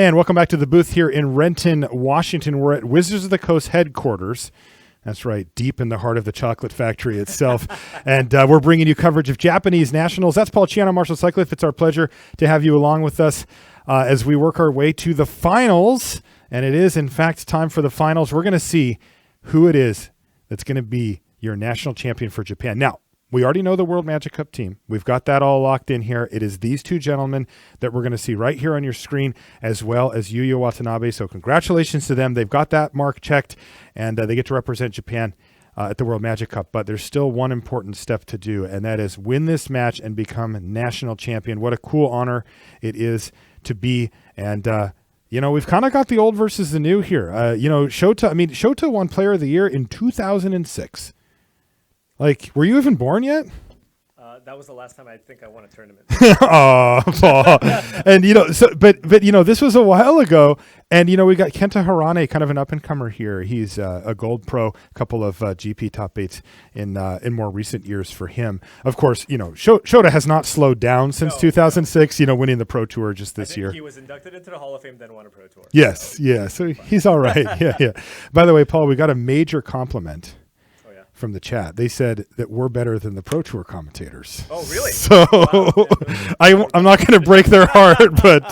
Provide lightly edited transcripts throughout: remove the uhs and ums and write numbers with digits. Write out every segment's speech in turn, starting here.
And welcome back to the booth here in Renton, Washington. We're at Wizards of the Coast headquarters. That's right, deep in the heart of the chocolate factory itself. And we're bringing you coverage of Japanese nationals. That's Paul Chiano, Marshall Sutcliffe. It's our pleasure to have you along with us as we work our way to the finals. And it is, in fact, time for the finals. We're going to see who it is that's going to be your national champion for Japan. Now, we already know the World Magic Cup team. We've got that all locked in here. It is these two gentlemen that we're going to see right here on your screen, as well as Yuya Watanabe. So congratulations to them. They've got that mark checked, and they get to represent Japan at the World Magic Cup. But there's still one important step to do, and that is win this match and become national champion. What a cool honor it is to be. And, we've kind of got the old versus the new here. Shota won Player of the Year in 2006. Like, were you even born yet? That was the last time I think I won a tournament. Oh, Paul. And, this was a while ago. And, we got Kenta Harane, kind of an up-and-comer here. He's a gold pro, a couple of GP top 8s in more recent years for him. Of course, Shota has not slowed down since 2006, winning the Pro Tour just this year. He was inducted into the Hall of Fame, then won a Pro Tour. Yes, so he's all right. Yeah. By the way, Paul, we got a major compliment from the chat. They said that we're better than the Pro Tour commentators. Oh, really? So wow. I'm not going to break their heart, but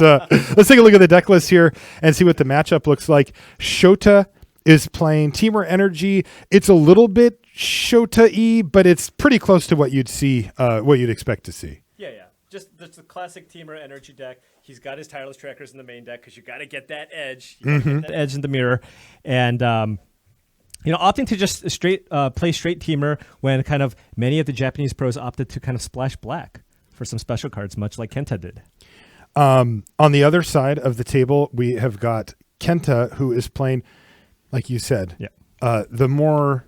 let's take a look at the deck list here and see what the matchup looks like. Shota is playing Temur Energy. It's a little bit Shota-y, but it's pretty close to what you'd see, what you'd expect to see. Yeah. Just the classic Temur Energy deck. He's got his tireless trackers in the main deck because you got to get that edge. You gotta get that edge in the mirror. And opting to just play straight Temur when kind of many of the Japanese pros opted to kind of splash black for some special cards, much like Kenta did. On the other side of the table, we have got Kenta, who is playing, like you said, the more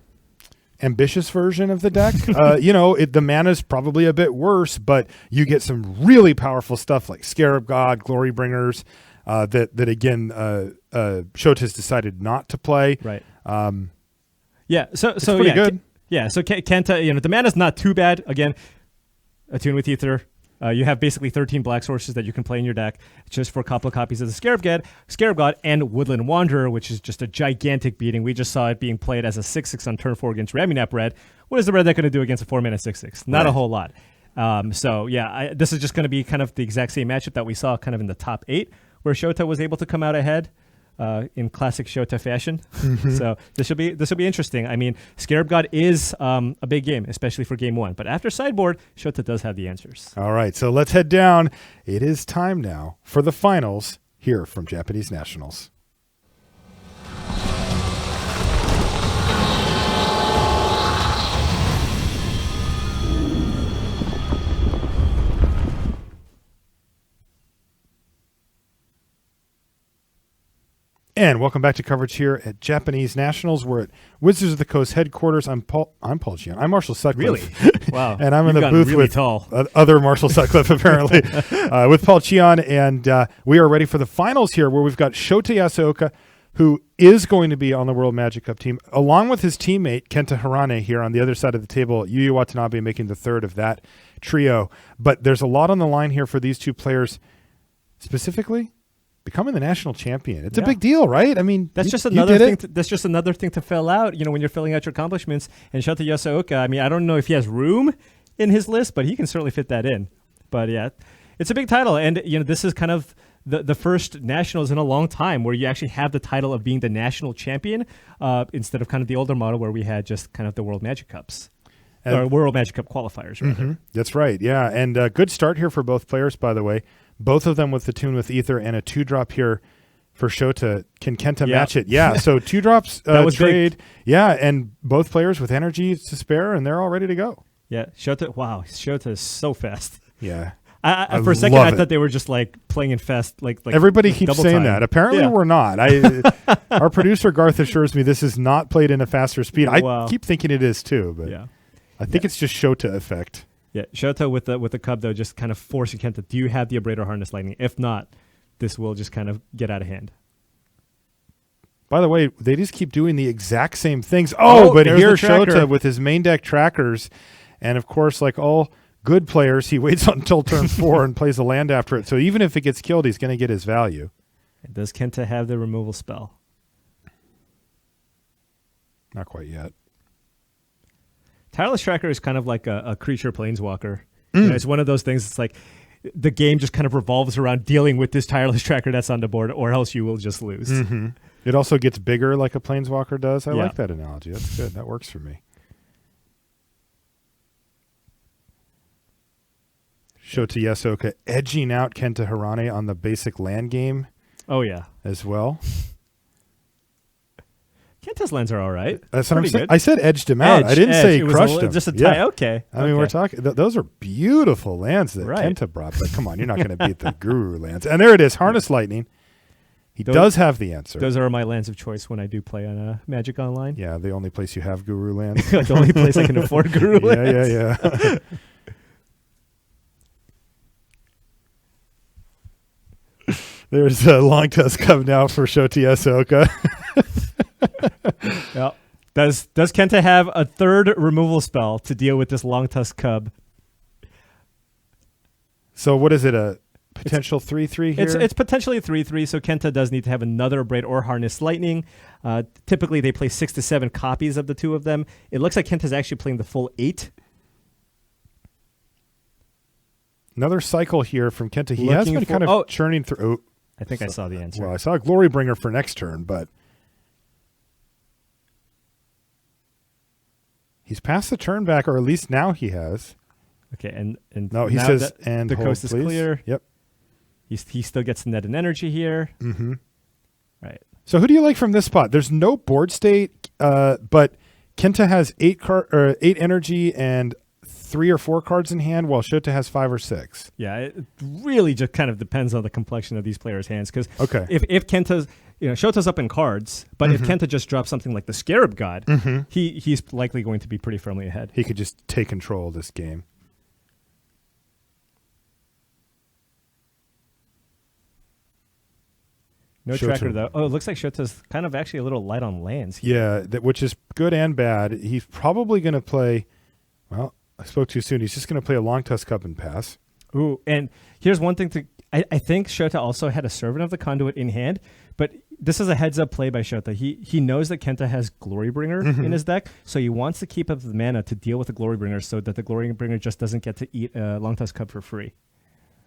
ambitious version of the deck. The mana's probably a bit worse, but you get some really powerful stuff like Scarab God, Glory Bringers, that again, Shota has decided not to play. Right. So good. So Kenta, the mana's not too bad. Again, Attune with Ether. You have basically 13 black sources that you can play in your deck just for a couple of copies of the Scarab God, and Woodland Wanderer, which is just a gigantic beating. We just saw it being played as a 6/6 on turn 4 against Ramunap Red. What is the red deck going to do against a 4-mana 6/6? Not a whole lot. This is just going to be kind of the exact same matchup that we saw kind of in the top 8, where Shota was able to come out ahead. In classic Shota fashion. Mm-hmm. So this will be interesting. I mean, Scarab God is a big game, especially for game 1. But after sideboard, Shota does have the answers. All right, so let's head down. It is time now for the finals here from Japanese Nationals. And welcome back to coverage here at Japanese Nationals. We're at Wizards of the Coast headquarters. I'm Paul Chiano. I'm Marshall Sutcliffe. Really? Wow. And I'm in the booth with other Marshall Sutcliffe, apparently, with Paul Chiano. And we are ready for the finals here, where we've got Shota Yasooka, who is going to be on the World Magic Cup team, along with his teammate Kenta Harane here on the other side of the table. Yuya Watanabe making the third of that trio. But there's a lot on the line here for these two players, specifically becoming the national champion. It's a big deal, right? I mean, that's just another thing. That's just another thing to fill out. When you're filling out your accomplishments. And Shota Yasooka, I mean, I don't know if he has room in his list, but he can certainly fit that in. But yeah, it's a big title, and this is kind of the first nationals in a long time where you actually have the title of being the national champion instead of kind of the older model where we had just kind of the World Magic Cups. Or World Magic Cup qualifiers, rather. Mm-hmm. That's right, yeah. And a good start here for both players, by the way. Both of them with the Attune with Ether and a 2-drop here for Shota. Can Kenta match it? Yeah, so 2 drops trade. Big. Yeah, and both players with energy to spare, and they're all ready to go. Yeah, Shota is so fast. Yeah. For a second, I thought they were just like playing in fast. Like everybody keeps saying that. Apparently, we're not. Our producer Garth assures me this is not played in a faster speed. I keep thinking it is too, but I think it's just Shota effect. Yeah, Shota with the Cub, though, just kind of forcing Kenta, do you have the Abrader Harness Lightning? If not, this will just kind of get out of hand. By the way, they just keep doing the exact same things. But here's Shota with his main deck trackers. And, of course, like all good players, he waits until turn 4 and plays a land after it. So even if it gets killed, he's going to get his value. Does Kenta have the removal spell? Not quite yet. Tireless Tracker is kind of like a creature planeswalker. You know, it's one of those things. It's like the game just kind of revolves around dealing with this Tireless Tracker that's on the board, or else you will just lose. Mm-hmm. It also gets bigger like a planeswalker does. I like that analogy. That's good. That works for me. Shota Yasooka edging out Kenta Harane on the basic land game. Oh, yeah. As well. Kenta's lands are all right. That's what I'm saying. Good. I said edged him out. I didn't say crushed him. Just a tie. Okay. I mean, we're talking. Those are beautiful lands that Right. Kenta brought. But come on, you're not going to beat the Guru lands. And there it is, Harness Lightning. He does have the answer. Those are my lands of choice when I do play on Magic Online. Yeah, the only place you have Guru lands. The only place I can afford Guru lands. Yeah. There's a long tusk coming out for Shota Yasooka. Yep. Does Kenta have a third removal spell to deal with this long tusk cub? So what is it? A potential 3/3 here? It's potentially a 3/3. So Kenta does need to have another Braid or Harness Lightning. Typically, they play 6 to 7 copies of the two of them. It looks like Kenta's actually playing the full 8. Another cycle here from Kenta. He has been kind of churning through. Oh, I think I saw the answer. Well, I saw a Glorybringer for next turn, but he's passed the turn back, or at least now he has. Okay, and no, he says, and the hold, coast is please. Clear. Yep. He still gets net and energy here. Mm-hmm. Right. So who do you like from this spot? There's no board state, but Kenta has 8 energy and 3 or 4 cards in hand, while Shota has 5 or 6. Yeah, it really just kind of depends on the complexion of these players' hands. Because if Kenta's, Shota's up in cards, but if Kenta just drops something like the Scarab God, he's likely going to be pretty firmly ahead. He could just take control of this game. No tracker, though. Oh, it looks like Shota's kind of actually a little light on lands here. Yeah, which is good and bad. He's probably going to play, well, I spoke too soon. He's just going to play a Long Tusk Cup and pass. Ooh, and here's one thing I think Shota also had a Servant of the Conduit in hand, but this is a heads-up play by Shota. He knows that Kenta has Glorybringer in his deck, so he wants to keep up the mana to deal with the Glorybringer so that the Glorybringer just doesn't get to eat a Long Tusk Cup for free.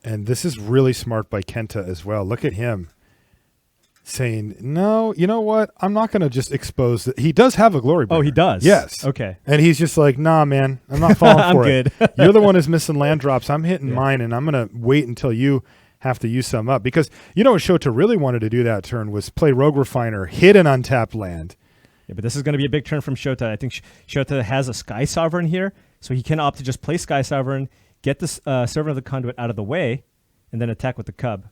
And this is really smart by Kenta as well. Look at him saying, no, you know what? I'm not going to just expose that. He does have a Glorybringer. Oh, he does? Yes. Okay. And he's just like, nah, man, I'm not falling for it. Good. You're the one who's missing land drops. I'm hitting mine, and I'm going to wait until you have to use some up. Because you know what Shota really wanted to do that turn was play Rogue Refiner, hit an untapped land. Yeah, but this is going to be a big turn from Shota. I think Shota has a Sky Sovereign here, so he can opt to just play Sky Sovereign, get the Servant of the Conduit out of the way, and then attack with the Cub.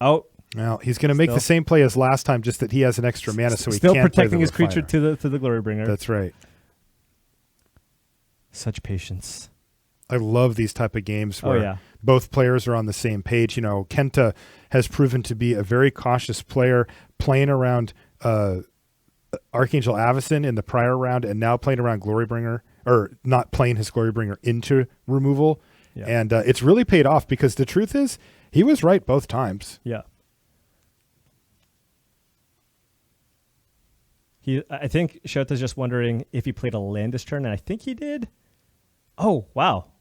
Oh. Well, he's going to make the same play as last time, just that he has an extra mana, so he still can't protecting play his creature to the Glorybringer. That's right. Such patience. I love these type of games where both players are on the same page. You know, Kenta has proven to be a very cautious player, playing around Archangel Avacyn in the prior round, and now playing around Glorybringer, or not playing his Glorybringer into removal. Yeah. And it's really paid off, because the truth is, he was right both times. Yeah. I think Shota's just wondering if he played a land this turn, and I think he did. Oh, wow.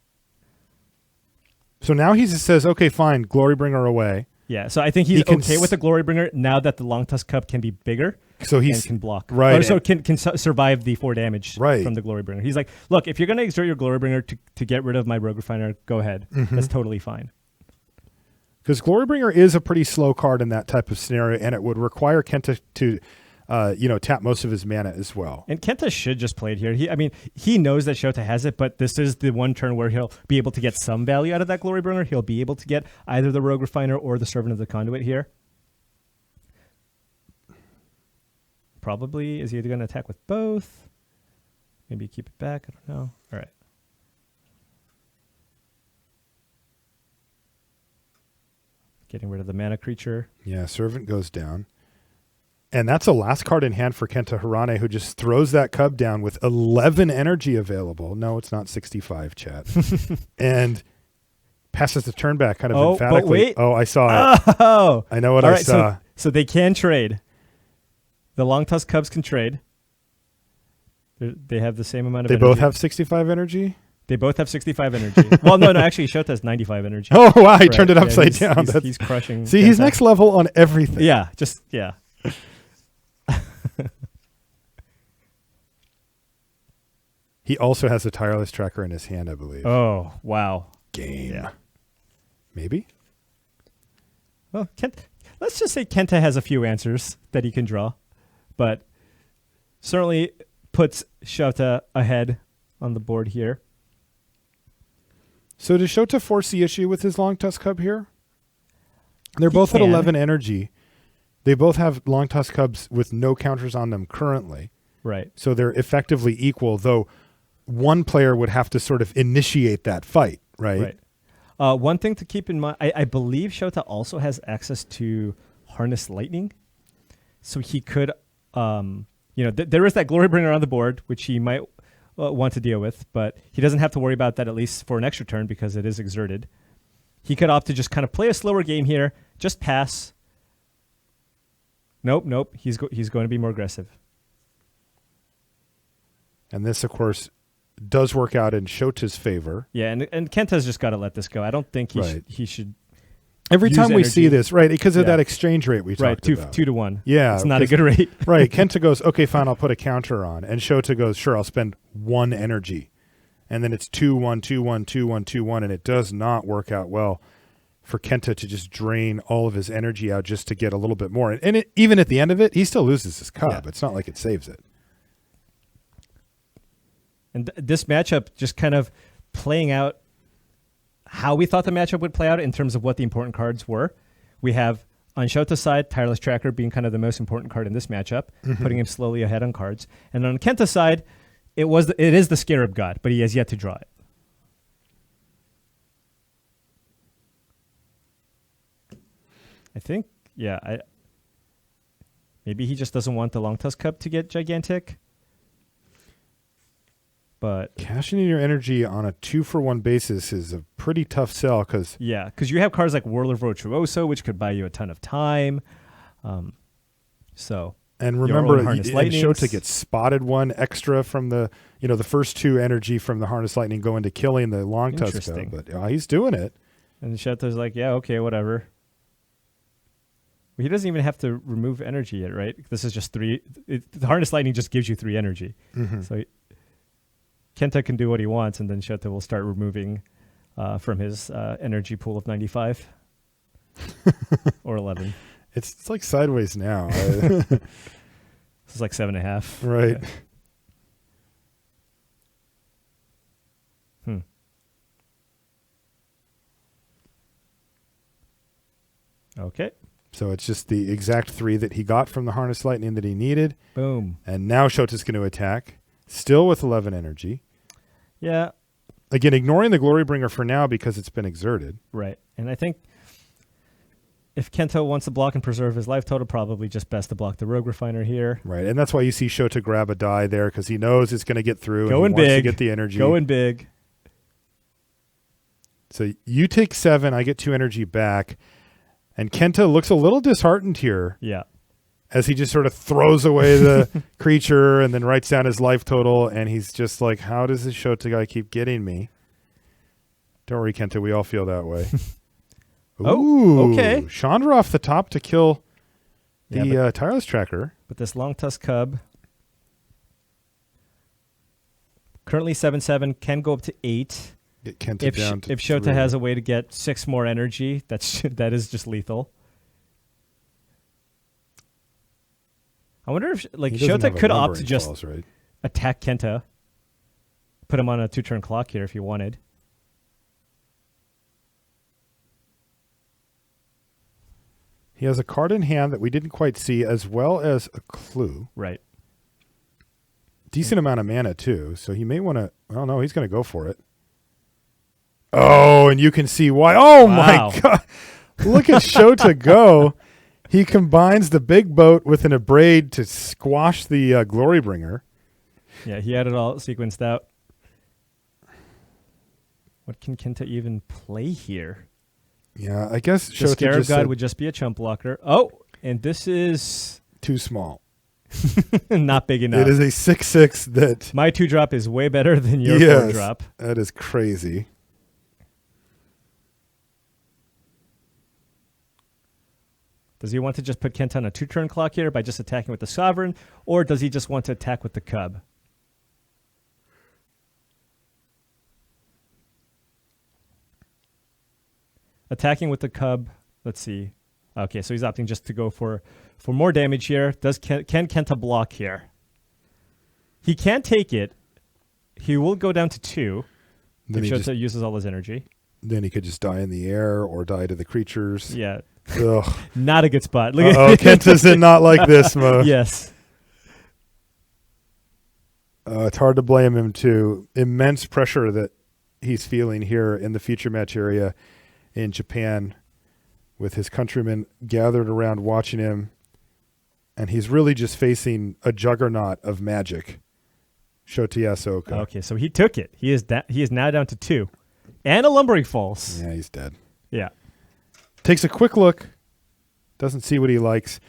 So now he just says, okay, fine, Glorybringer away. Yeah, so I think he's okay with the Glorybringer now that the Long Tusk Cup can be bigger. So he can block. Right. Or so can survive the 4 damage from the Glorybringer. He's like, look, if you're going to exert your Glorybringer to get rid of my Rogue Refiner, go ahead. That's totally fine. Because Glorybringer is a pretty slow card in that type of scenario, and it would require Kenta to tap most of his mana as well. And Kenta should just play it here. He knows that Shota has it, but this is the one turn where he'll be able to get some value out of that Glorybringer. He'll be able to get either the Rogue Refiner or the Servant of the Conduit here. Probably is he going to attack with both? Maybe keep it back. I don't know. All right. Getting rid of the mana creature. Yeah, Servant goes down. And that's a last card in hand for Kenta Harane, who just throws that Cub down with 11 energy available. No, it's not 65, chat. And passes the turn back kind of emphatically. But wait. Oh, I saw it. Oh. I know what I saw. So they can trade. The Long Tusk Cubs can trade. They have the same amount of They energy. both have 65 energy? They both have 65 energy. Well, no, actually, Shota has 95 energy. Oh, wow, he Right, turned it yeah, upside he's- down. He's crushing. See, he's Kenta. next level on everything. Yeah. He also has a tireless tracker in his hand, I believe. Oh, wow. Game. Yeah. Maybe? Well, let's just say Kenta has a few answers that he can draw, but certainly puts Shota ahead on the board here. So does Shota force the issue with his Long Tusk Cub here? They're both at can. 11 energy. They both have Long Tusk Cubs with no counters on them currently. Right. So they're effectively equal, though one player would have to sort of initiate that fight, right? Right. One thing to keep in mind, I believe Shota also has access to Harness Lightning. So he could, there is that Glory Bringer on the board, which he might want to deal with, but he doesn't have to worry about that at least for an extra turn because it is exerted. He could opt to just kind of play a slower game here, just pass. Nope. He's going to be more aggressive. And this, of course, does work out in Shota's favor. Yeah, and Kenta's just got to let this go. I don't think Right. he should. Every Use time we energy. see this, right, because of Yeah. that exchange rate we Right, talked about. 2 to 1. Yeah. It's not a 'cause- good rate. Right. Kenta goes, okay, fine, I'll put a counter on. And Shota goes, sure, I'll spend 1 energy. And then it's 2-1, 2-1, 2-1, 2-1, and it does not work out well for Kenta to just drain all of his energy out just to get a little bit more. And even at the end of it, he still loses his cub. Yeah. It's not like it saves it. And this matchup just kind of playing out how we thought the matchup would play out in terms of what the important cards were. We have on Shota's side, Tireless Tracker being kind of the most important card in this matchup, putting him slowly ahead on cards. And on Kenta's side, it is the Scarab God, but he has yet to draw it. I think, maybe he just doesn't want the Long Tusk Cub to get gigantic. But Cashing in your energy on a 2-for-1 basis is a pretty tough sell because yeah, because you have cards like Whirler Virtuoso, which could buy you a ton of time. So and your remember, own Harness and Lightnings. Shota gets spotted 1 extra from the first 2 energy from the Harness Lightning go into killing the Long Tusk. Interesting. But he's doing it. And Shota's like, yeah, okay, whatever. Well, he doesn't even have to remove energy yet, right? This is just 3. The Harness Lightning just gives you 3 energy. Mm-hmm. So Kenta can do what he wants, and then Shota will start removing from his energy pool of 95 or 11. It's like sideways now. This is like 7.5. Right. Yeah. Okay. So it's just the exact 3 that he got from the Harness Lightning that he needed. Boom. And now Shota's going to attack, still with 11 energy. Yeah. Again, ignoring the Glory Bringer for now because it's been exerted. Right. And I think if Kenta wants to block and preserve his life total, probably just best to block the Rogue Refiner here. Right. And that's why you see Shota grab a die there because he knows it's going to get through. Going and he wants big. to get the energy. Going big. So you take 7, I get 2 energy back. And Kenta looks a little disheartened here Yeah. as he just sort of throws away the creature and then writes down his life total. And he's just like, how does this Shota guy keep getting me? Don't worry, Kenta. We all feel that way. Oh, okay. Chandra off the top to kill the Yeah, Tireless Tracker. But this Long Tusk Cub, currently 7/7, can go up to 8. Get Kenta If down to Shota 3. has a way to get 6 more energy, that is just lethal. I wonder if He doesn't Shota have a could opt lumbering to just clause, right? attack Kenta, put him on a 2-turn clock here if he wanted. He has a card in hand that we didn't quite see, as well as a clue. Right. Decent amount of mana, too. So he may want to... Oh, no, he's going to go for it. Oh, and you can see why. Oh, Wow. my God. Look at Shota go. He combines the big boat with an abrade to squash the Glory Bringer. Yeah, he had it all sequenced out. What can Kenta even play here? Yeah, I guess The Shota Scarab just God said, would just be a chump blocker. Oh, And this is Too small. not big enough. It is a 6/6 that... My 2-drop is way better than your Yes, 4-drop. that is crazy. Does he want to just put Kenta on a 2-turn clock here by just attacking with the Sovereign, or does he just want to attack with the Cub? Attacking with the Cub, let's see. Okay, so he's opting just to go for more damage here. Can Kenta block here? He can't take it. He will go down to 2 Then if he, Shota uses all his energy. then he could just die in the air or die to the creatures. Yeah, Ugh. not a good spot. Look Uh-oh, Kenta's in not like this mode. Yes. It's hard to blame him, too. Immense pressure that he's feeling here in the feature match area in Japan with his countrymen gathered around watching him. And he's really just facing a juggernaut of magic. Shota Yasooka. Okay, so he took it. He is now down to 2. And a Lumbering Falls. Yeah, he's dead. Yeah. Takes a quick look. Doesn't see what he likes.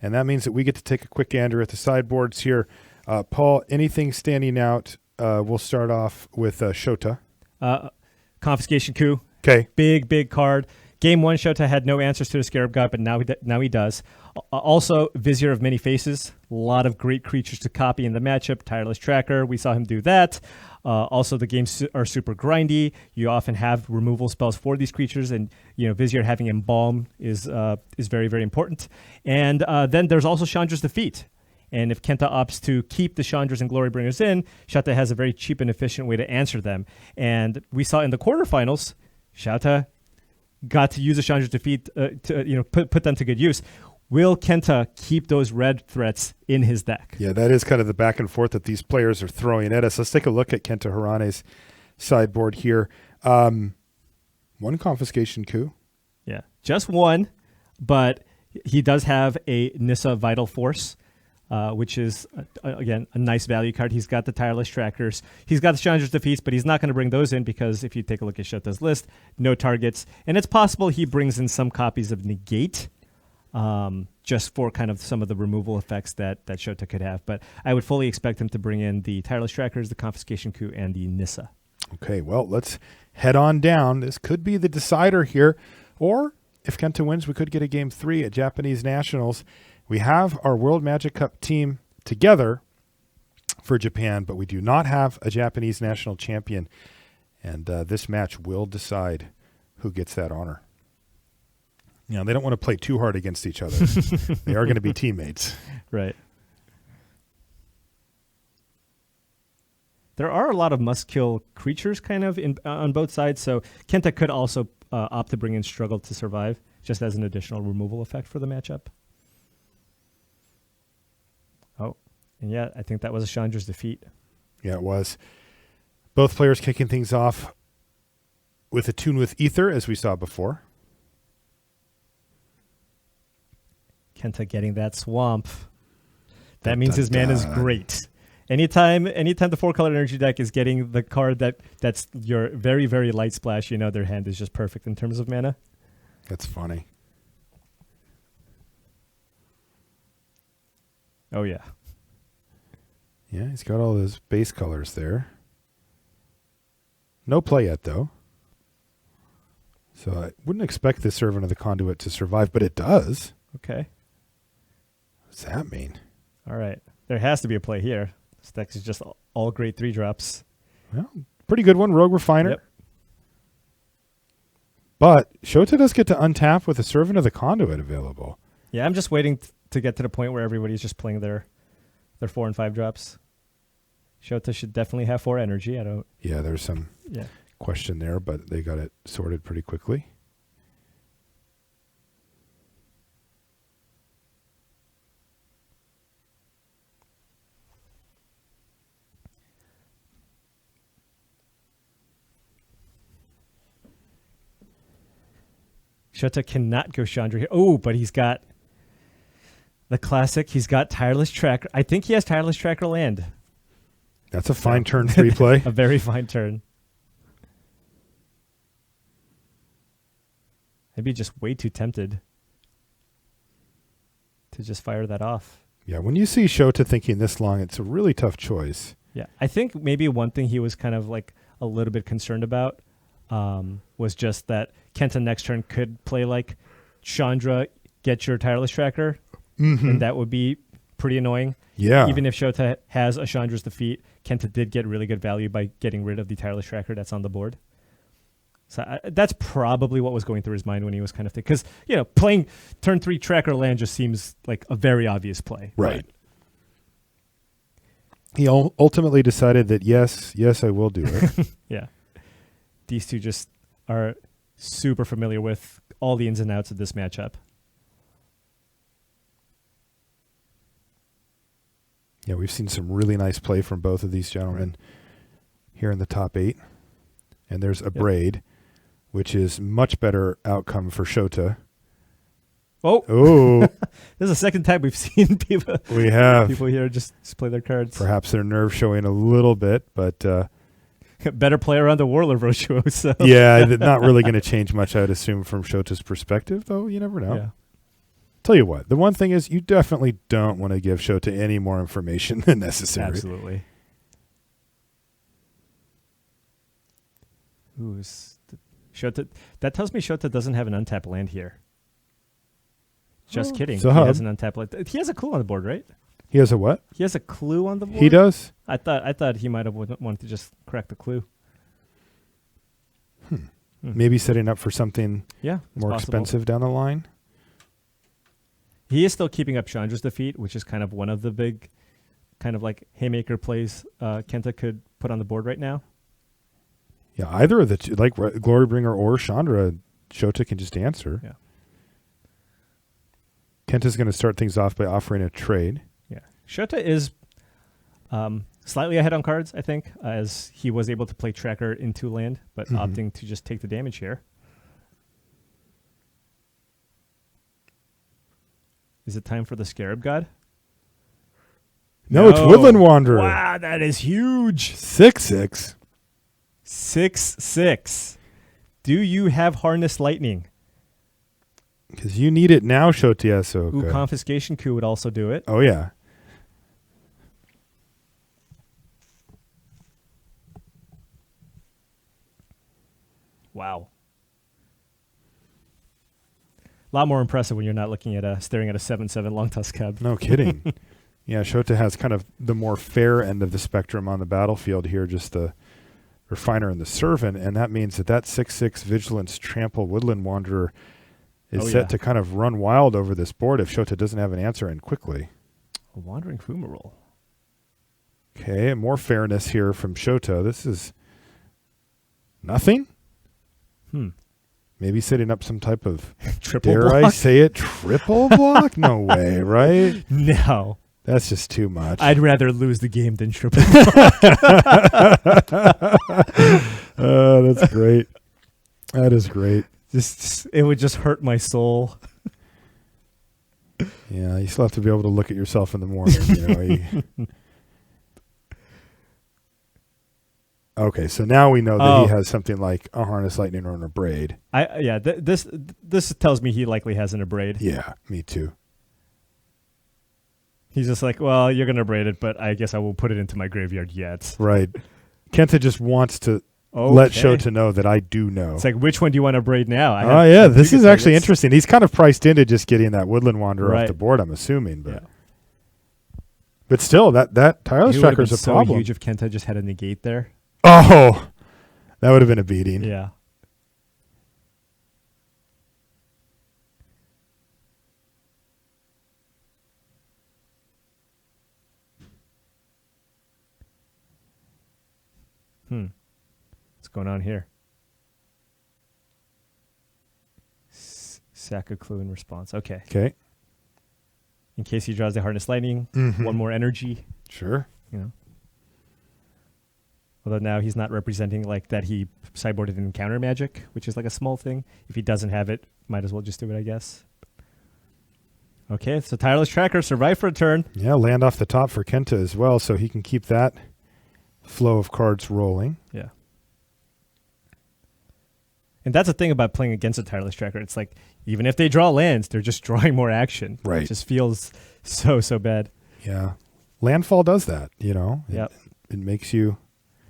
And that means that we get to take a quick gander at the sideboards here. Paul, anything standing out? We'll start off with Shota. Confiscation Coup. Okay. Big card. Game 1, Shota had no answers to the Scarab God, but now he does. Also, Vizier of Many Faces. A lot of great creatures to copy in the matchup. Tireless Tracker, we saw him do that. Also, the games are super grindy. You often have removal spells for these creatures, and Vizier having Embalm is very, very important. And then there's also Chandra's Defeat. And if Kenta opts to keep the Chandras and Glorybringers in, Shota has a very cheap and efficient way to answer them. And we saw in the quarterfinals, Shota got to use a Chandra's Defeat to put them to good use. Will Kenta keep those red threats in his deck? Yeah, that is kind of the back and forth that these players are throwing at us. Let's take a look at Kenta Harane's sideboard here. One Confiscation Coup. Yeah, just one, but he does have a Nissa Vital Force, which is, again, a nice value card. He's got the Tireless Trackers. He's got the Chandra's Defeats, but he's not going to bring those in because if you take a look at Shota's list, no targets. And it's possible he brings in some copies of Negate, just for kind of some of the removal effects that Shota could have. But I would fully expect him to bring in the Tireless Trackers, the Confiscation Coup, and the Nissa. Okay, well, let's head on down. This could be the decider here. Or if Kenta wins, we could get a Game 3 at Japanese Nationals. We have our World Magic Cup team together for Japan, but we do not have a Japanese national champion. And this match will decide who gets that honor. They don't want to play too hard against each other. They are going to be teammates. Right. There are a lot of must-kill creatures kind of on both sides, so Kenta could also opt to bring in Struggle to Survive, just as an additional removal effect for the matchup. Oh, and yeah, I think that was a Chandra's Defeat. Yeah, it was. Both players kicking things off with a Tune with Ether, as we saw before. Kenta getting that Swamp. That means his mana's great. Anytime the 4-color energy deck is getting the card that's your very, very light splash, their hand is just perfect in terms of mana. That's funny. Oh, yeah. Yeah, he's got all those base colors there. No play yet, though. So I wouldn't expect the Servant of the Conduit to survive, but it does. Okay. What does that mean? All right. There has to be a play here. This deck is just all great 3-drops. Well, pretty good one, Rogue Refiner. Yep. But Shota does get to untap with a Servant of the Conduit available. Yeah, I'm just waiting to get to the point where everybody's just playing their 4 and 5 drops. Shota should definitely have 4 energy. Yeah, there's some question there, but they got it sorted pretty quickly. Shota cannot go Chandra here. Oh, but he's got the classic. He's got Tireless Tracker. I think he has Tireless Tracker land. That's a fine turn 3 play. A very fine turn. I'd be just way too tempted. to just fire that off. Yeah, when you see Shota thinking this long, it's a really tough choice. Yeah, I think maybe one thing he was kind of like a little bit concerned about was just that Kenta next turn could play like Chandra, get your Tireless Tracker, and that would be pretty annoying. Yeah. Even if Shota has a Chandra's defeat, Kenta did get really good value by getting rid of the Tireless Tracker that's on the board. So that's probably what was going through his mind when he was kind of thinking. Because, playing turn 3 Tracker land just seems like a very obvious play. Right. He ultimately decided that, yes, I will do it. Yeah. These two just are super familiar with all the ins and outs of this matchup. Yeah, we've seen some really nice play from both of these gentlemen here in the top 8. And there's a braid, which is much better outcome for Shota. Oh. This is the second time we've seen people. We have. People here just play their cards. Perhaps their nerve showing a little bit, but better player on the Warlord Virtuoso. yeah, not really going to change much, I'd assume, from Shota's perspective, though. You never know. Yeah. Tell you what, the one thing is you definitely don't want to give Shota any more information than necessary. Absolutely. Ooh, Shota. That tells me Shota doesn't have an untapped land here. Just kidding. He has an untapped land. He has a clue on the board, right? He has a what? He has a clue on the board? He does? I thought he might have wanted to just crack the clue. Maybe setting up for something more expensive down the line. He is still keeping up Chandra's defeat, which is kind of one of the big kind of like haymaker plays Kenta could put on the board right now. Yeah, either of the two, like Glorybringer or Chandra, Shota can just answer. Yeah. Kenta's going to start things off by offering a trade. Yeah. Shota is slightly ahead on cards, I think, as he was able to play Tracker into land, but opting to just take the damage here. Is it time for the Scarab God? No, it's Woodland Wanderer. Wow, that is huge. 6/6. 6/6. Do you have Harness Lightning? Because you need it now, Shota Yasooka. Ooh, Confiscation Coup would also do it. Oh, yeah. Wow. A lot more impressive when you're not looking at staring at a 7/7 Long Tusk Cub. No kidding. Yeah, Shota has kind of the more fair end of the spectrum on the battlefield here, just the Refiner and the Servant, and that means that 6/6 Vigilance Trample Woodland Wanderer is set to kind of run wild over this board if Shota doesn't have an answer and quickly. A Wandering Fumarole. Okay, more fairness here from Shota. This is nothing? Maybe setting up some type of, triple dare block? I say it, triple block? No way, right? No. That's just too much. I'd rather lose the game than triple. That's great. That is great. It would just hurt my soul. Yeah, you still have to be able to look at yourself in the morning. Okay, so now we know that he has something like a Harness Lightning or an Abrade. This tells me he likely has an Abrade. Yeah, me too. He's just like, well, you're going to Abrade it, but I guess I won't put it into my graveyard yet. Right. Kenta just wants to let Shota know that I do know. It's like, which one do you want to Abrade now? This is actually interesting. He's kind of priced into just getting that Woodland Wanderer off the board, I'm assuming. But still, that Tireless Tracker is a problem. It would have been so huge if Kenta just had a negate there. Oh, that would have been a beating. Yeah. What's going on here? Sack a clue in response. Okay. Okay. In case he draws the Harness Lightning, one more energy. Sure. Although now he's not representing like that he sideboarded an Encounter Magic, which is like a small thing. If he doesn't have it, might as well just do it, I guess. Okay, so Tireless Tracker, survive for a turn. Yeah, land off the top for Kenta as well, so he can keep that flow of cards rolling. Yeah. And that's the thing about playing against a tireless tracker. It's like, even if they draw lands, they're just drawing more action. Right. It just feels so bad. Yeah. Landfall does that, you know? Yep. It makes you...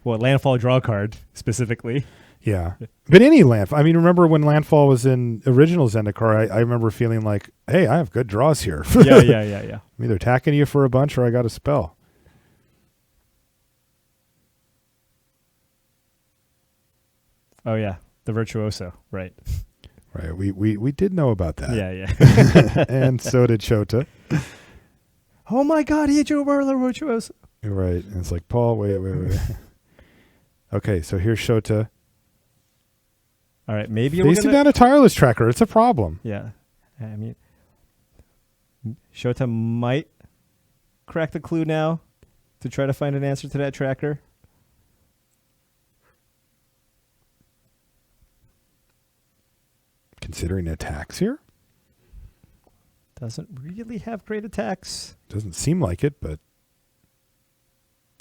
Well, landfall draw card, specifically. Yeah. But any landfall. I mean, remember when landfall was in original Zendikar, I remember feeling like, hey, I have good draws here. Yeah. I'm either attacking you for a bunch or I got a spell. Oh, yeah. The Virtuoso. Right. Right. We did know about that. Yeah. And so did Shota. Oh, my God. He drew a Virtuoso. Right. And it's like, Paul, wait. Okay, so here's Shota. All right. Maybe Facing we're down a tireless tracker. It's a problem. Yeah. I mean, Shota might crack the clue now to try to find an answer to that tracker. Considering attacks here? Doesn't really have great attacks. Doesn't seem like it, but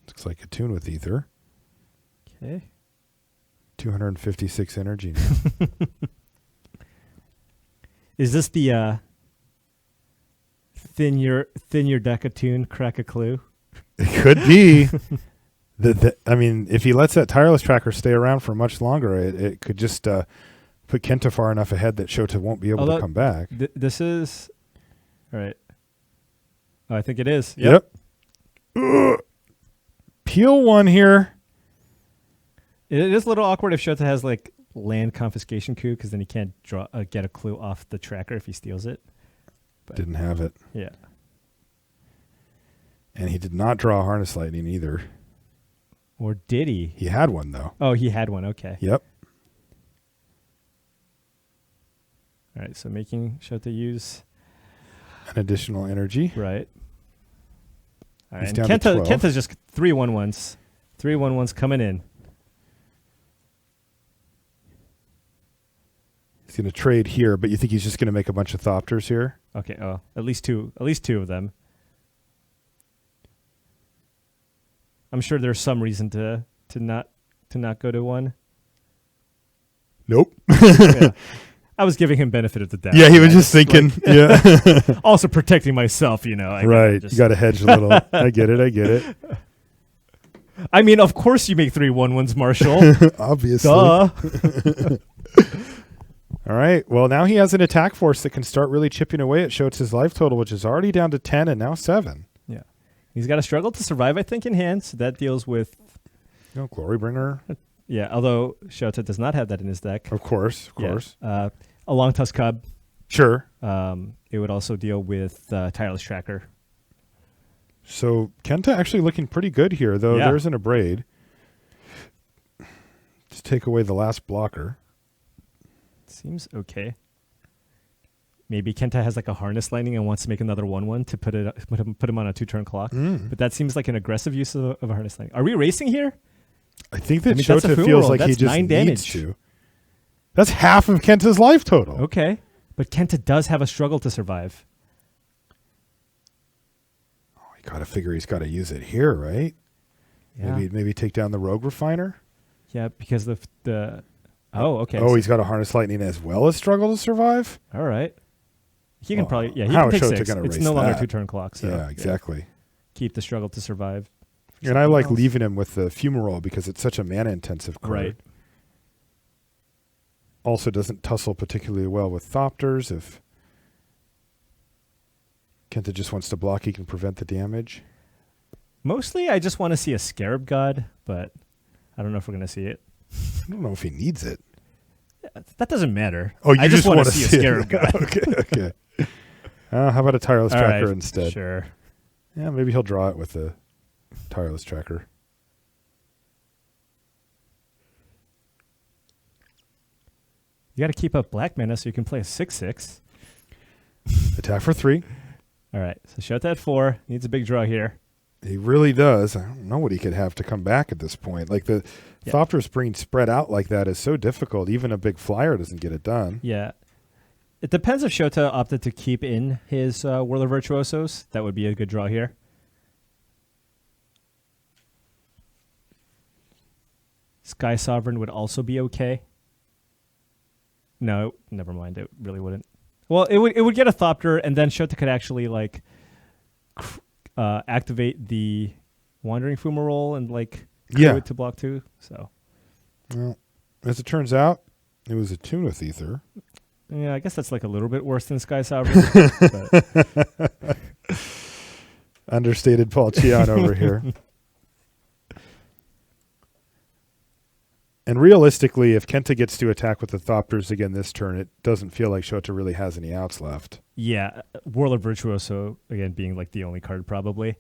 looks like a tune with Ether. Okay. 256 energy now. Is this the thin your deck a tune, crack a clue? It could be. I mean, if he lets that tireless tracker stay around for much longer, it could just put Kenta far enough ahead that Shota won't be able to come back. This is... All right. Oh, I think it is. Yep. Peel one here. It is a little awkward if Shota has like land confiscation coup, because then he can't get a clue off the tracker if he steals it. But, Didn't have it. Yeah. And he did not draw Harness Lightning either. Or did he? He had one, though. Oh, he had one. Okay. Yep. All right. So making Shota use An additional energy. right. All right. He's And down to 12. Kenta's just 3/1/1s. 3/1/1s coming in. He's going to trade here, but you think he's just going to make a bunch of Thopters here? Okay. Oh, at least two of them. I'm sure there's some reason to not go to one. Nope. Yeah. I was giving him benefit of the doubt. Yeah, he was just thinking. Yeah. Also protecting myself, you know. Right. You got to hedge a little. I get it. I mean, of course you make 3/1/1s, Marshall. Obviously. Duh. All right. Well, now he has an attack force that can start really chipping away at Shota's life total, which is already down to 10 and now 7. Yeah. He's got to struggle to survive, I think, in hand. So that deals with... Glorybringer. Yeah, although Shota does not have that in his deck. Of course. Yeah. A Long Tusk Cub. Sure. It would also deal with Tireless Tracker. So Kenta actually looking pretty good here, though. Yeah. There's an Abrade. Just take away the last blocker. Seems okay. Maybe Kenta has like a Harness Lightning and wants to make another 1/1 to put him on a 2-turn clock. But that seems like an aggressive use of a Harness Lightning. Are we racing here? I think that that's a Shota Fumarole. feels like That's he just 9 needs damage. to. That's half of Kenta's life total. Okay. But Kenta does have a struggle to survive. Oh, you got to figure he's got to use it here, right? Yeah. Maybe take down the Rogue Refiner. Yeah, because the Oh, okay. Oh, he's got a Harness Lightning as well as struggle to survive? All right. He can probably... Yeah, he how can is take Shota 6. gonna It's race no longer that? 2-turn clock. So, Yeah, exactly. Keep the struggle to survive. And I like else. leaving him with the Fumarole because it's such a mana-intensive card. Right. Also doesn't tussle particularly well with Thopters. If Kenta just wants to block, he can prevent the damage. Mostly, I just want to see a Scarab God, but I don't know if we're going to see it. I don't know if he needs it. That doesn't matter. Oh, you I just want wanna to see a Scarab it. God. Okay. How about a Tireless All Tracker right, instead? Sure. Yeah, maybe he'll draw it with the Tireless Tracker. You got to keep up black mana so you can play a 6/6. Attack for 3. All right. So Shota at 4. Needs a big draw here. He really does. I don't know what he could have to come back at this point. Like the Thopters being spread out like that is so difficult. Even a big flyer doesn't get it done. Yeah. It depends if Shota opted to keep in his Whirler Virtuosos. That would be a good draw here. Sky Sovereign would also be okay. No, never mind. It really wouldn't. Well, it would get a Thopter, and then Shota could actually like activate the Wandering Fumarole and like Yeah. it to block 2. So Well, as it turns out, it was a Tune with Ether. yeah, I guess that's like a little bit worse than Sky Sovereign. But Understated Paul Chian over here. And realistically, if Kenta gets to attack with the Thopters again this turn, it doesn't feel like Shota really has any outs left. yeah, Whirler Virtuoso again being like the only card probably.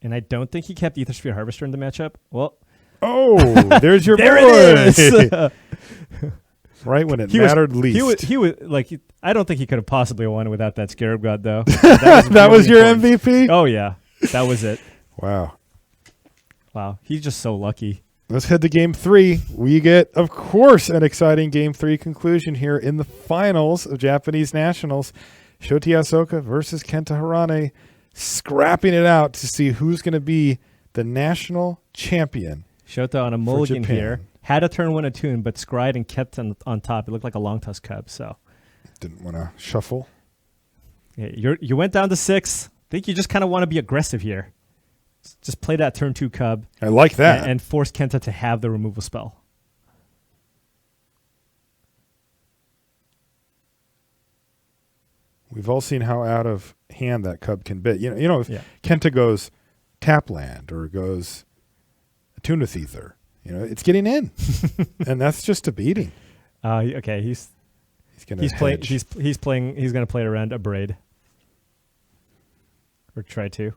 And I don't think he kept Ether Sphere Harvester in the matchup. Well, Oh, there's your there boy. it is. Right when it mattered least. He was like, I don't think he could have possibly won without that Scarab God though. That was your important. MVP? Oh yeah, that was it. Wow. Wow, he's just so lucky. Let's head to Game 3. We get, of course, an exciting Game 3 conclusion here in the finals of Japanese Nationals. Shota Yasooka versus Kenta Harane, scrapping it out to see who's going to be the national champion. Shota on a mulligan Japan. here. Had a turn 1 attune, but scried and kept on top. It looked like a long tusk cub. So Didn't want to shuffle. yeah, you went down to 6. I think you just kind of want to be aggressive here. Just play that turn 2 cub I like that. and force Kenta to have the removal spell. We've all seen how out of hand that cub can be. You know, if Yeah. Kenta goes tap land or goes Attune with Ether, it's getting in. And that's just a beating. Okay, he's going he's to playing. He's playing. He's going to play around a braid, or try to.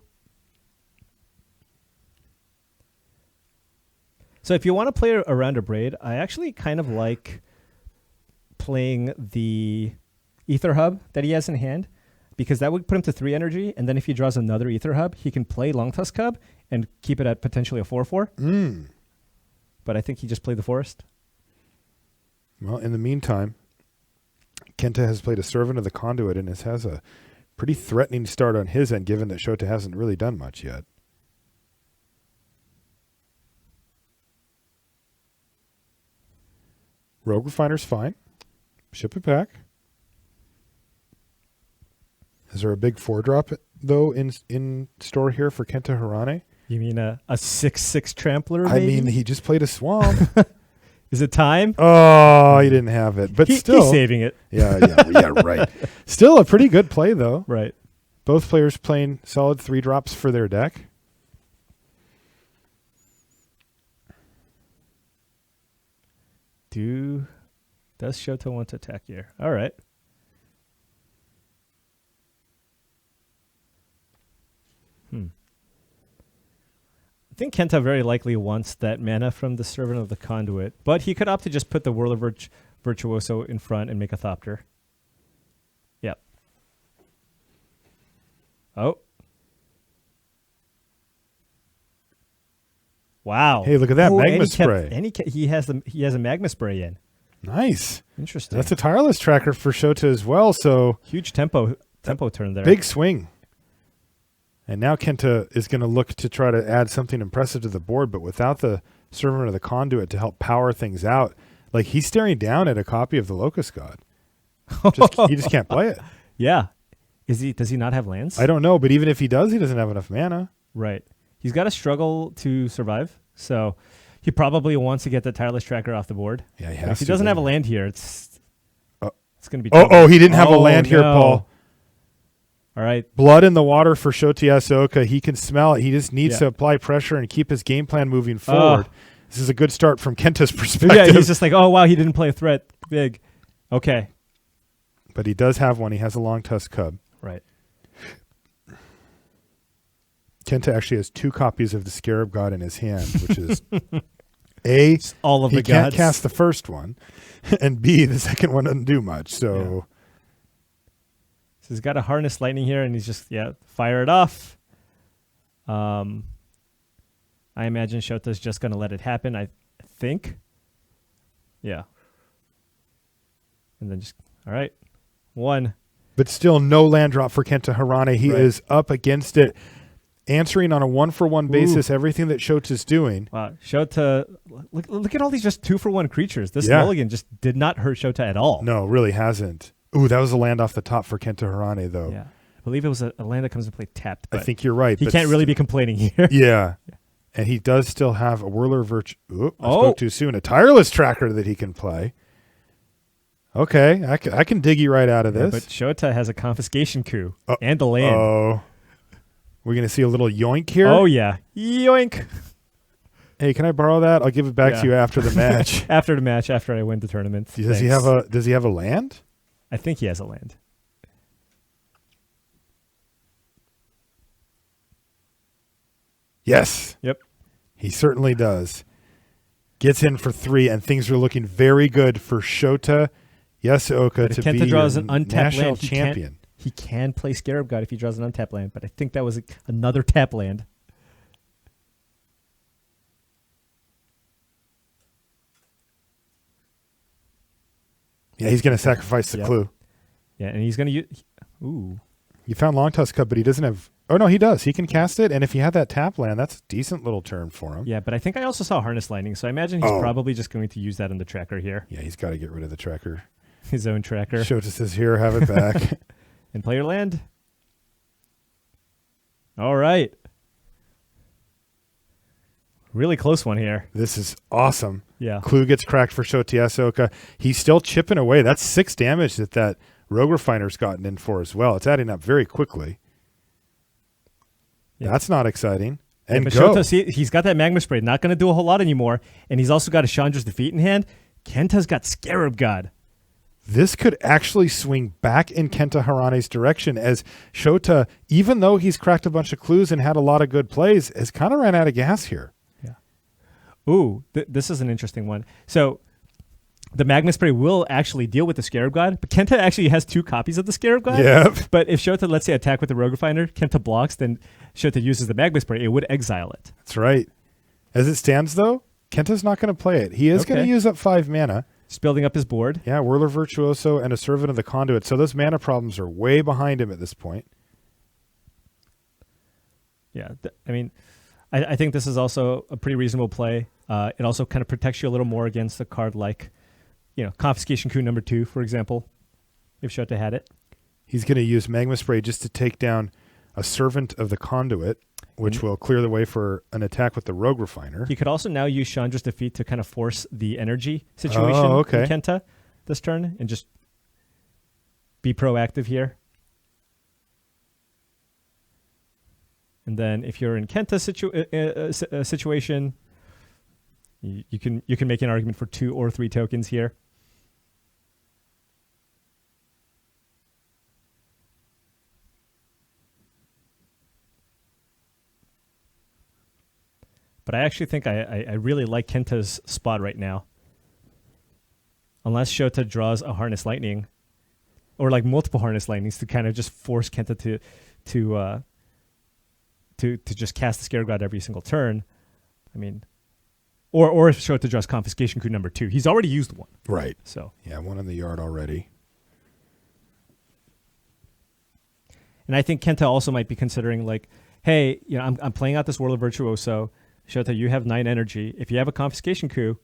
So if you want to play around a braid, I actually kind of like playing the Ether Hub that he has in hand, because that would put him to 3 energy, and then if he draws another Ether Hub, he can play Long Tusk Cub and keep it at potentially a 4/4. But I think he just played the Forest. Well, in the meantime, Kenta has played a Servant of the Conduit and has a pretty threatening start on his end, given that Shota hasn't really done much yet. Rogue Refiner's fine. Ship it back. Is there a big 4-drop, though, in store here for Kenta Harane? You mean a 6/6 Trampler? I maybe? mean, he just played a Swamp. Is it time? Oh, he didn't have it. But still. He's saving it. Yeah, right. Still a pretty good play, though. Right. Both players playing solid 3-drops for their deck. Does Shota want to attack here? All right. I think Kenta very likely wants that mana from the Servant of the Conduit, but he could opt to just put the Whirler Virtuoso in front and make a Thopter. Yep. Oh. Wow. Hey, look at that Magma and Spray. He has a Magma Spray in. Nice. Interesting. That's a tireless tracker for Shota as well, so huge tempo turn there. big swing. And now Kenta is going to look to try to add something impressive to the board, but without the Servant of the Conduit to help power things out, like he's staring down at a copy of the Locust God. He just can't play it. Yeah. Does he not have lands? I don't know, but even if he does, he doesn't have enough mana. Right. He's got to struggle to survive, so he probably wants to get the Tireless Tracker off the board. Yeah, he has if he to, doesn't have a then. land here, it's going to be Oh, he didn't have a land here, no. Paul. All right. Blood in the water for Shota Yasooka. He can smell it. He just needs Yeah. to apply pressure and keep his game plan moving forward. This is a good start from Kenta's perspective. Yeah, he's just like, oh, wow, he didn't play a threat. Big. Okay. But he does have one. He has a long tusk cub. Right. Kenta actually has 2 copies of the Scarab God in his hand, which is A, all of he the can't gods. cast the first one, and B, the second one doesn't do much. So So he's got a Harness Lightning here, and he's just, fire it off. I imagine Shota's just going to let it happen, I think. Yeah. And then just, all right. 1. but still no land drop for Kenta Harane. He Right. is up against it. answering on a 1-for-1 basis everything that Shota's doing. Wow, Shota, look at all these just 2-for-1 creatures. This Yeah. mulligan just did not hurt Shota at all. No, really hasn't. Ooh, that was a land off the top for Kenta Harane, though. Yeah. I believe it was a land that comes into play tapped. I But think you're right. he but can't really be complaining here. Yeah. And he does still have a Whirler Virtue. I Oh. spoke too soon. A Tireless Tracker that he can play. Okay, I can dig you right out of this. But Shota has a confiscation coup and a land. Oh. We're going to see a little yoink here. Oh, yeah. Yoink. Hey, can I borrow that? I'll give it back to you after the match. After the match, after I win the tournament. Does he have a land? I think he has a land. Yes. Yep. He certainly does. Gets in for 3, and things are looking very good for Shota Yasooka to Kenta be draws your an untapped national land. champion. He can play Scarab God if he draws an untapped land, but I think that was another tap land. Yeah, he's going to sacrifice the Yep. clue. Yeah, and he's going to use... Ooh. You found Long Tusk Cup, but he doesn't have... Oh, no, he does. He can cast it, and if he had that tap land, that's a decent little turn for him. Yeah, but I think I also saw Harness Lightning, so I imagine he's probably just going to use that in the tracker here. Yeah, he's got to get rid of the tracker. His own tracker. Shota says, here, have it back. And play your land. All right. Really close one here. This is awesome. Yeah. Clue gets cracked for Shota Yasooka. He's still chipping away. That's 6 damage that Rogue Refiner's gotten in for as well. It's adding up very quickly. Yeah. That's not exciting. And but go. Shota, see, he's got that Magma Spray. Not going to do a whole lot anymore. And he's also got a Chandra's Defeat in hand. Kenta's got Scarab God. This could actually swing back in Kenta Harane's direction as Shota, even though he's cracked a bunch of clues and had a lot of good plays, has kind of ran out of gas here. Yeah. Ooh, this is an interesting one. So the Magma Spray will actually deal with the Scarab God, but Kenta actually has 2 copies of the Scarab God. Yep. But if Shota, let's say, attack with the Rogue Refiner, Kenta blocks, then Shota uses the Magma Spray, it would exile it. That's right. As it stands, though, Kenta's not going to play it. He is going to use up 5 mana. Just building up his board. Yeah, Whirler Virtuoso and a Servant of the Conduit. So those mana problems are way behind him at this point. Yeah, I mean, I think this is also a pretty reasonable play. It also kind of protects you a little more against a card like, Confiscation Coup number 2, for example, if Shota had it. He's going to use Magma Spray just to take down a Servant of the Conduit, which will clear the way for an attack with the Rogue Refiner. He could also now use Chandra's Defeat to kind of force the energy situation in Kenta this turn and just be proactive here. And then if you're in Kenta's situation, you can make an argument for 2 or 3 tokens here. But I actually think I really like Kenta's spot right now. Unless Shota draws a Harness Lightning, or like multiple Harness Lightnings to kind of just force Kenta to just cast the Scarab God every single turn. I mean, or if Shota draws Confiscation Coup number 2, he's already used one. Right. So yeah, 1 in the yard already. And I think Kenta also might be considering like, hey, I'm playing out this Whirler Virtuoso. Shota, you have 9 energy. If you have a Confiscation Coup,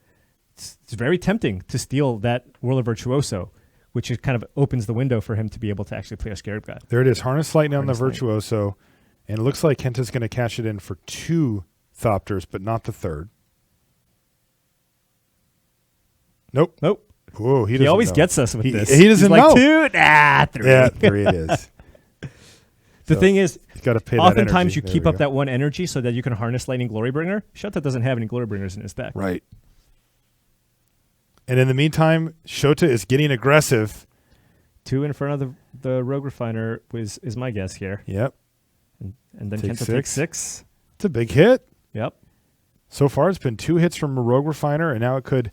it's very tempting to steal that Whirler Virtuoso, which kind of opens the window for him to be able to actually play a Scarab God. There it is. Harness Lightning on the Virtuoso. And it looks like Kenta's going to cash it in for 2 Thopters, but not the 3rd. Nope. Whoa, he always know. gets us with this. He doesn't He's know. Like 2? Nah, 3. Yeah, 3 it is. The thing is, he's got to pay oftentimes that you keep up that 1 energy so that you can harness Lightning Glorybringer. Shota doesn't have any Glorybringers in his deck. Right. And in the meantime, Shota is getting aggressive. 2 in front of the Rogue Refiner is my guess here. Yep. And then Kenta takes 6. It's a big hit. Yep. So far, it's been 2 hits from a Rogue Refiner, and now it could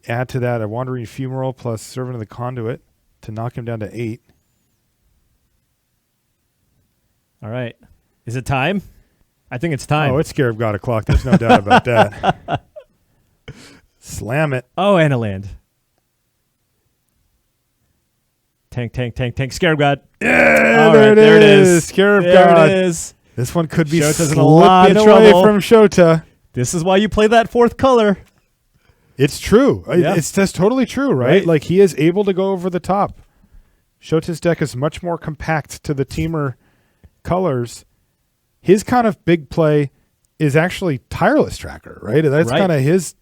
add to that a Wandering Fumarole plus Servant of the Conduit to knock him down to 8. All right. Is it time? I think it's time. Oh, it's Scarab God o'clock. There's no doubt about that. Slam it. Oh, and a land. Tank. Scarab God. Yeah, All right, there it is. Scarab God. There it is. This one could be Shota's in slipping a lot of away trouble. from Shota. This is why you play that fourth color. It's true. Yeah. It's just totally true, right? Like he is able to go over the top. Shota's deck is much more compact to the Temur colors. His kind of big play is actually Tireless Tracker, right? That's kind of his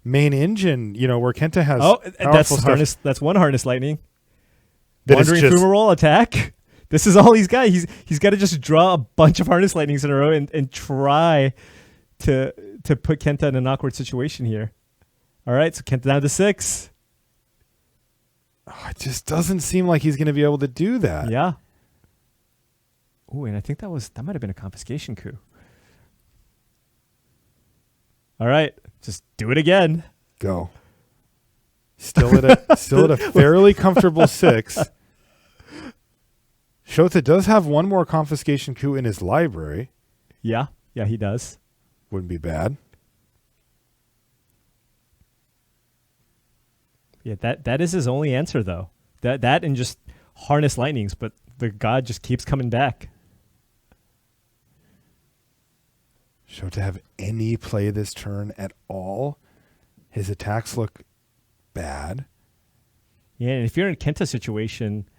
main engine, where Kenta has that's one Harness Lightning. That Wandering Fumarole attack. This is all he's got. He's got to just draw a bunch of Harness Lightnings in a row and try to put Kenta in an awkward situation here. All right, so Kenta down to 6. Oh, it just doesn't seem like he's going to be able to do that. Yeah. Oh, and I think that might have been a confiscation coup. All right, just do it again. Go. Still at a fairly comfortable 6. Shota does have one more confiscation coup in his library. Yeah, he does. Wouldn't be bad. Yeah, that is his only answer though. That and just Harness Lightnings, but the god just keeps coming back. Shota have any play this turn at all? His attacks look bad. Yeah, and if you're in Kenta's situation,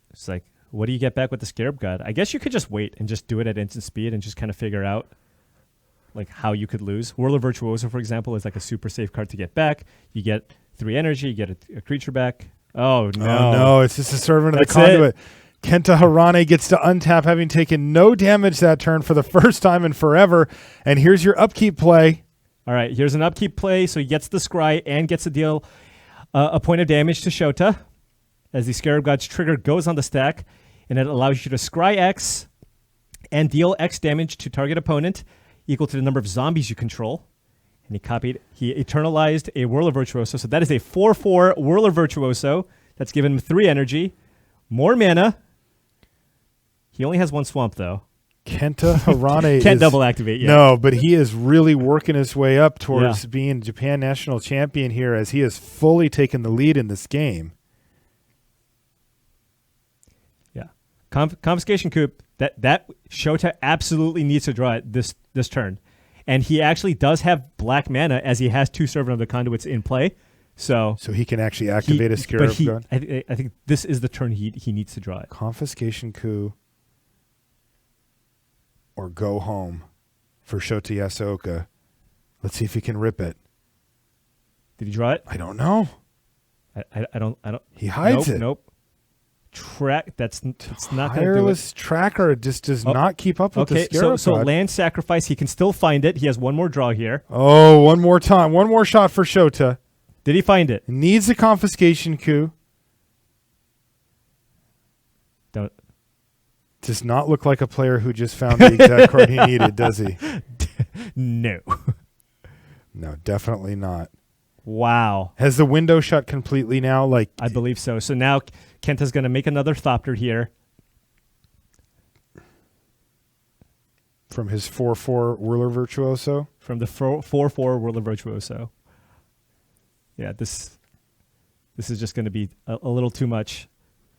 it's like, what do you get back with the Scarab God? I guess you could just wait and just do it at instant speed and just kind of figure out like how you could lose. Whirler Virtuoso, for example, is like a super safe card to get back. You get 3 energy, you get a creature back. Oh, no. Oh, no, it's just a servant of the That's conduit. Kenta Harane gets to untap, having taken no damage that turn for the first time in forever. And here's your upkeep play. All right, here's an upkeep play. So he gets the scry and gets to deal a point of damage to Shota as the Scarab God's trigger goes on the stack, and it allows you to scry X and deal X damage to target opponent equal to the number of zombies you control. And he eternalized a Whirler Virtuoso. So that is a 4/4 Whirler Virtuoso. That's given him 3 energy, more mana. He only has 1 swamp, though. Kenta Harane Can't double activate yet. No, but he is really working his way up towards being Japan national champion here, as he has fully taken the lead in this game. Yeah. Confiscation coup, that Shota absolutely needs to draw it this turn. And he actually does have black mana, as he has 2 Servant of the Conduits in play. So he can actually activate a Scarab God. I think this is the turn he needs to draw it. Confiscation coup or go home for Shota Yasooka. Let's see if he can rip it. Did he draw it? I don't know. I don't. He hides it. Nope. That's not going to do it. Tireless Tracker just does not keep up with the Scarab God. So land sacrifice. He can still find it. He has 1 more draw here. Oh, one more time. One more shot for Shota. Did he find it? Needs a confiscation coup. Don't. Does not look like a player who just found the exact card he needed, does he? No. No, definitely not. Wow. Has the window shut completely now? I believe so. So now Kenta's going to make another Thopter here. From his 4/4 Whirler Virtuoso? From the 4/4 Whirler Virtuoso. Yeah, this is just going to be a little too much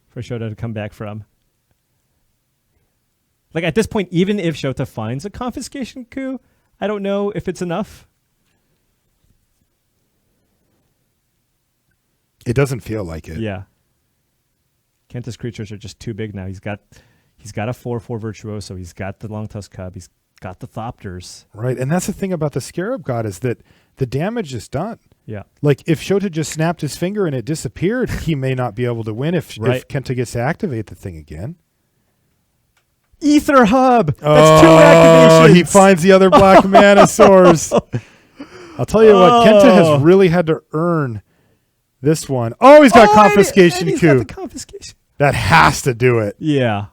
for Shota to come back from. Like at this point, even if Shota finds a confiscation coup, I don't know if it's enough. It doesn't feel like it. Yeah. Kenta's creatures are just too big now. He's got a 4/4 Virtuoso. He's got the Longtusk Cub. He's got the Thopters. Right, and that's the thing about the Scarab God is that the damage is done. Yeah. Like if Shota just snapped his finger and it disappeared, he may not be able to win if Kenta gets to activate the thing again. Ether Hub. That's 2 activations. He finds the other black mana source. I'll tell you what, Kenta has really had to earn this one. Oh, he's got confiscation he's coup. Got the confiscation. That has to do it. Yeah.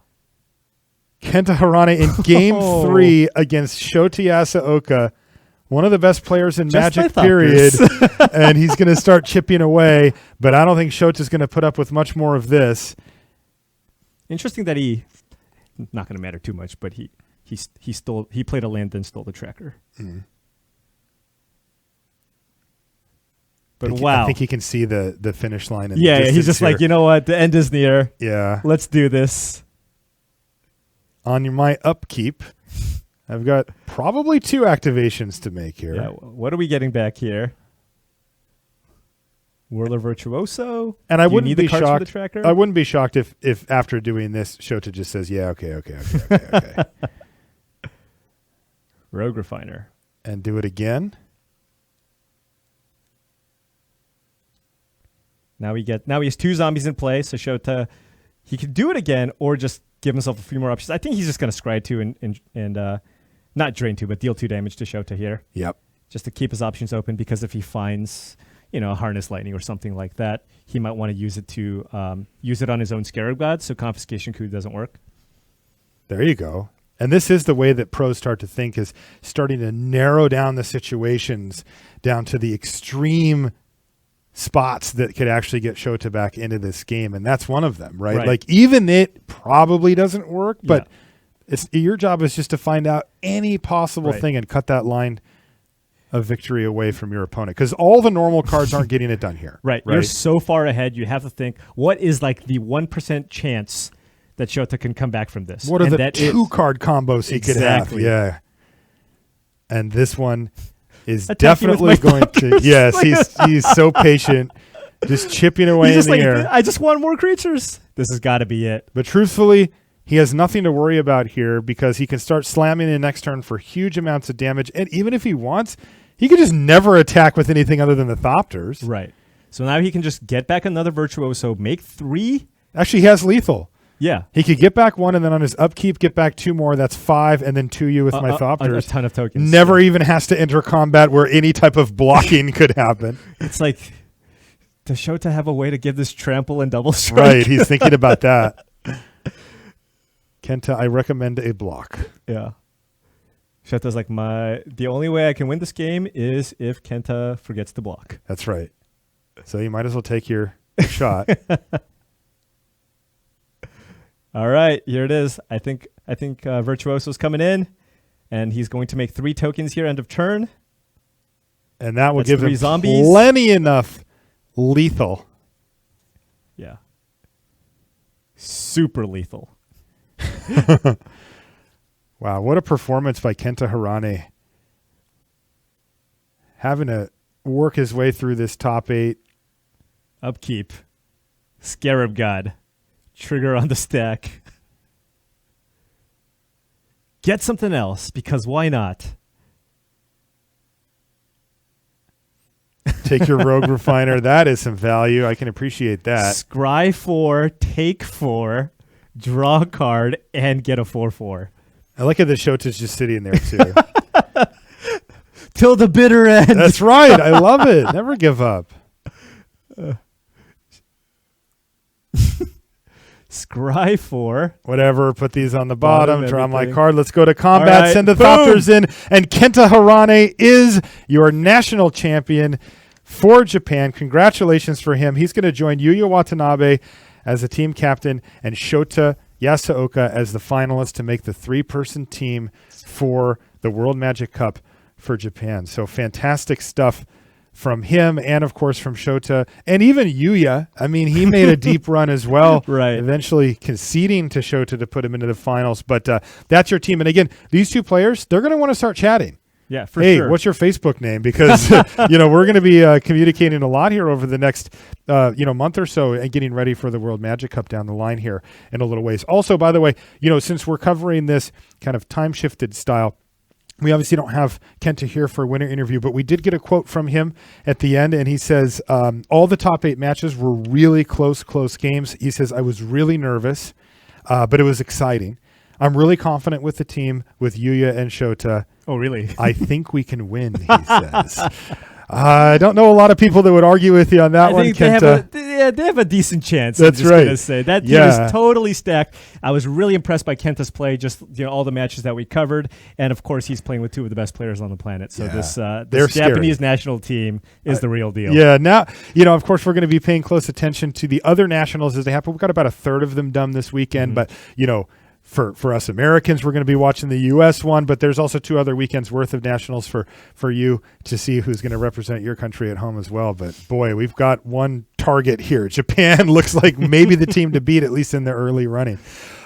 Kenta Harane in game 3 against Shota Yasooka, one of the best players in Magic, period. And he's going to start chipping away, but I don't think Shota's going to put up with much more of this. Interesting that not going to matter too much, but he played a land then stole the tracker. Mm. But wow. I think he can see the finish line. Yeah, he's just like, you know what? The end is near. Yeah. Let's do this. on my upkeep, I've got probably 2 activations to make here. Yeah, what are we getting back here? Whirler Virtuoso? And I Do you wouldn't need be the cards for shocked. the tracker? I wouldn't be shocked if after doing this, Shota just says, "Yeah, okay." Rogue Refiner. And do it again. Now he has 2 zombies in play, so Shota, he could do it again or just give himself a few more options. I think he's just going to scry 2 and not drain 2, but deal 2 damage to Shota here. Yep. Just to keep his options open, because if he finds, a Harness Lightning or something like that, he might want to use it to use it on his own Scarab God, so Confiscation Coup doesn't work. There you go. And this is the way that pros start to think, is starting to narrow down the situations down to the extreme spots that could actually get Shota back into this game. And that's one of them, right? Like, even it probably doesn't work, but your job is just to find out any possible thing and cut that line of victory away from your opponent, because all the normal cards aren't getting it done here. Right. You're so far ahead, you have to think, what is like the 1% chance that Shota can come back from this? What are the 2-card combos he could have? Yeah. And this one is definitely going to. Yes, he's so patient, just chipping away in the air. I just want more creatures. This has got to be it. But truthfully, he has nothing to worry about here, because he can start slamming in next turn for huge amounts of damage. And even if he wants, he could just never attack with anything other than the Thopters. Right. So now he can just get back another Virtuoso, make 3. Actually, he has lethal. Yeah. He could get back 1, and then on his upkeep, get back 2 more. That's 5, and then 2U with my Thopters. A ton of tokens. Never even has to enter combat where any type of blocking could happen. It's like, does Shota have a way to give this trample and double strike? Right, he's thinking about that. Kenta, I recommend a block. Yeah. Shota's like, the only way I can win this game is if Kenta forgets to block. That's right. So you might as well take your shot. All right, here it is. I think Virtuoso's coming in, and he's going to make 3 tokens here end of turn. And that will give him zombies. Plenty enough lethal. Yeah. Super lethal. Wow, what a performance by Kenta Harane. Having to work his way through this top 8. Upkeep. Scarab God. Trigger on the stack. Get something else, because why not? Take your Rogue Refiner. That is some value. I can appreciate that. Scry 4, take 4, draw a card, and get a 4/4. I like how the Shota's just sitting there, too. Till the bitter end. That's right. I love it. Never give up. Scry 4. Whatever. Put these on the bottom. Draw my everything. card. Let's go to combat. Right, Send the boom. Thopters in. And Kenta Harane is your national champion for Japan. Congratulations for him. He's going to join Yuya Watanabe as the team captain and Shota Yasooka as the finalist to make the 3-person team for the World Magic Cup for Japan. So fantastic stuff from him, and of course from Shota, and even Yuya. I mean, he made a deep run as well, right? Eventually conceding to Shota to put him into the finals. But that's your team. And again, these 2 players, they're going to want to start chatting. Yeah, for sure. Hey, what's your Facebook name? Because we're going to be communicating a lot here over the next month or so, and getting ready for the World Magic Cup down the line here in a little ways. Also, by the way, since we're covering this kind of time shifted style, we obviously don't have Kenta here for a winner interview, but we did get a quote from him at the end, and he says, all the top 8 matches were really close games. He says, I was really nervous, but it was exciting. I'm really confident with the team, with Yuya and Shota. Oh, really? I think we can win, he says. I don't know a lot of people that would argue with you on that one, Kenta. They have a decent chance. That's I'm just gonna say. That team is totally stacked. I was really impressed by Kenta's play, just all the matches that we covered. And, of course, he's playing with 2 of the best players on the planet. So this Japanese national team is the real deal. Yeah, now, of course, we're going to be paying close attention to the other nationals as they happen. We've got about a third of them done this weekend, but, for us Americans, we're going to be watching the U.S. one, but there's also 2 other weekends worth of nationals for you to see who's going to represent your country at home as well. But boy, we've got one target here. Japan looks like maybe the team to beat, at least in the early running.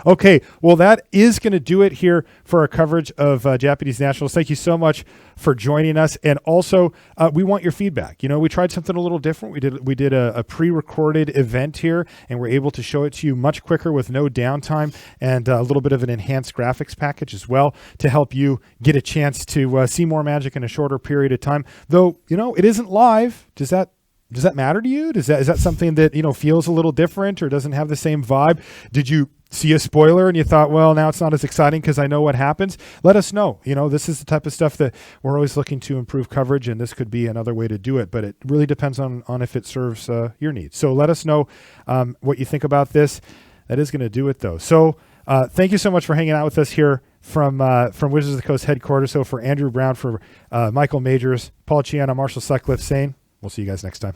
Okay, well, that is going to do it here for our coverage of Japanese nationals. Thank you so much for joining us. And also, we want your feedback. We tried something a little different. We did a pre-recorded event here, and we're able to show it to you much quicker with no downtime, and a little bit of an enhanced graphics package as well to help you get a chance to see more Magic in a shorter period of time. Though, it isn't live. Does that matter to you? Is that something that feels a little different or doesn't have the same vibe? Did you see a spoiler and you thought, well, now it's not as exciting because I know what happens? Let us know. This is the type of stuff that we're always looking to improve coverage, and this could be another way to do it, but it really depends on if it serves your needs. So let us know what you think about this. That is going to do it, though. So thank you so much for hanging out with us here from Wizards of the Coast headquarters. So for Andrew Brown, for Michael Majors, Paul Chiana, Marshall Sutcliffe saying, we'll see you guys next time.